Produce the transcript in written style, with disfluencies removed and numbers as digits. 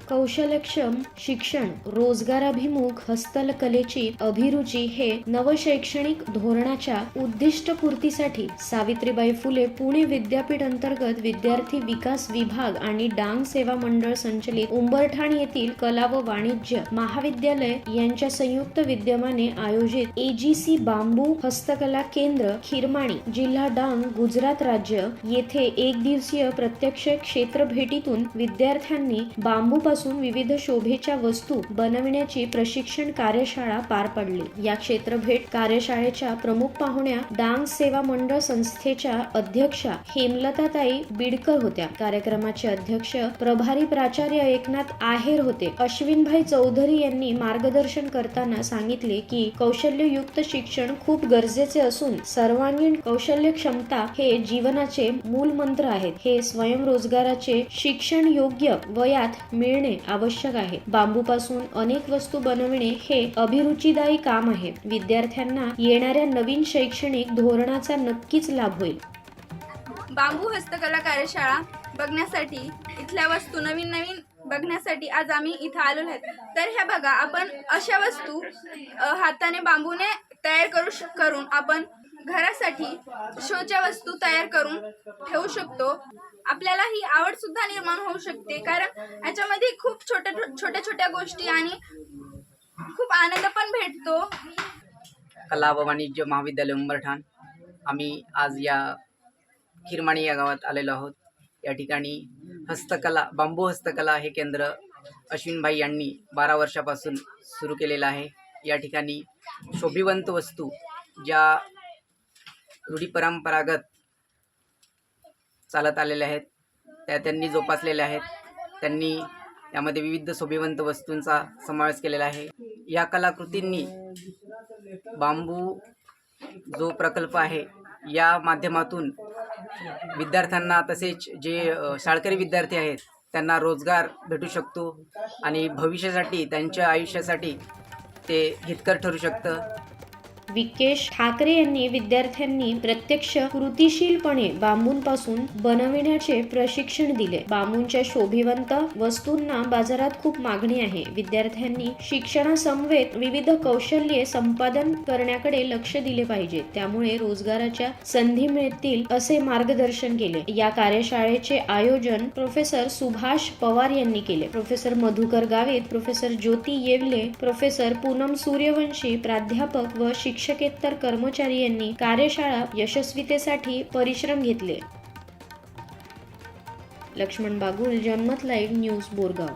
कौशल्यक्षम शिक्षण, रोजगाराभिमुख हस्तकलेची अभिरुची हे नवशैक्षणिक धोरणाच्या उद्दिष्टपूर्तीसाठी सावित्रीबाई फुले पुणे विद्यापीठ अंतर्गत विद्यार्थी विकास विभाग आणि डांग सेवा मंडळ संचलित उंबरठाण येथील कला व वाणिज्य महाविद्यालय यांच्या संयुक्त विद्यमाने आयोजित AGC बांबू हस्तकला केंद्र खिरमाणी, जिल्हा डांग, गुजरात राज्य येथे एक दिवसीय प्रत्यक्ष क्षेत्र भेटीतून विद्यार्थ्यांनी बांबूपासून विविध शोभेच्या वस्तू बनविण्याची प्रशिक्षण कार्यशाळा पार पडली। या क्षेत्र भेट कार्यशाळेच्या प्रमुख पाहुण्या डांग सेवा मंडळ संस्थेच्या अध्यक्षा हेमलताताई बिडकर होत्या। कार्यक्रमाचे अध्यक्ष प्रभारी प्राचार्य एकनाथ आहेर होते। अश्विनभाई चौधरी यांनी मार्गदर्शन करताना सांगितले की कौशल्ययुक्त शिक्षण खूप गरजेचे असून सर्वांगीण कौशल्य क्षमता हे जीवनाचे मूल मंत्र आहेत। हे स्वयंरोजगाराचे शिक्षण योग्य वयात मिळणे आवश्यक आहे। बांबूपासून अनेक वस्तू बनविणे हे अभिरुचिदायी काम आहे। विद्यार्थ्यांना येणाऱ्या नवीन शैक्षणिक धोरणाचा नक्कीच लाभ होईल। बांबू हस्तकला कार्यशाळा बघण्यासाठी, इथल्या वस्तू नवीन बघण्यासाठी आज आम्ही इथं आलेलो आहेत। तर ह्या बघा, आपण अशा वस्तू हाताने बांबूने तयार करून आपण घरासाठी शोच्या वस्तू तयार करून ठेवू शकतो। आपल्याला ही आवड सुद्धा निर्माण होऊ शकते, कारण याच्यामध्ये खूप छोट्या गोष्टी आणि खूप आनंद पण भेटतो। कला व वाणिज्य महाविद्यालय उंबरठाण, आम्ही आज या खिरमाणी या गावात आलेलो आहोत। या ठिकाणी बांबू हस्तकला हे केंद्र अश्विनभाई यांनी 12 वर्षापासून सुरू केलेलं आहे। या ठिकाणी शोभिवंत वस्तू ज्या रूढी परंपरागत चालत आलेल्या आहेत त्या त्यांनी जोपासलेल्या आहेत। त्यांनी यामध्ये विविध शोभिवंत वस्तूंचा समावेश केलेला आहे। या कलाकृतींनी बांबू जो प्रकल्प आहे या माध्यमातून विद्यार्थ्यांना तसेच जे शाळकरी विद्यार्थी आहेत त्यांना रोजगार भेटू शकतो आणि भविष्यासाठी त्यांच्या आयुष्यासाठी ते हितकर ठरू शकतं। विकेश ठाकरे यांनी विद्यार्थ्यांनी प्रत्यक्ष कृतिशीलपणे बांबूंपासून बनविण्याचे प्रशिक्षण दिले। बांबूंच्या शोभिवंत वस्तूंना बाजारात खूप मागणी आहे। विद्यार्थ्यांनी शिक्षणासमवेत विविध कौशल्ये संपादन करण्याकडे लक्ष दिले पाहिजे, त्यामुळे रोजगाराच्या संधी मिळतील असे मार्गदर्शन केले। या कार्यशाळेचे आयोजन प्रोफेसर सुभाष पवार यांनी केले। प्रोफेसर मधुकर गावित, प्रोफेसर ज्योती येवले, प्रोफेसर पूनम सूर्यवंशी, प्राध्यापक व शिक्षकेतर कर्मचारी यांनी कार्यशाळा यशस्वीतेसाठी परिश्रम घेतले। लक्ष्मण बागुल, जनमत लाईव्ह न्यूज, बोरगाव।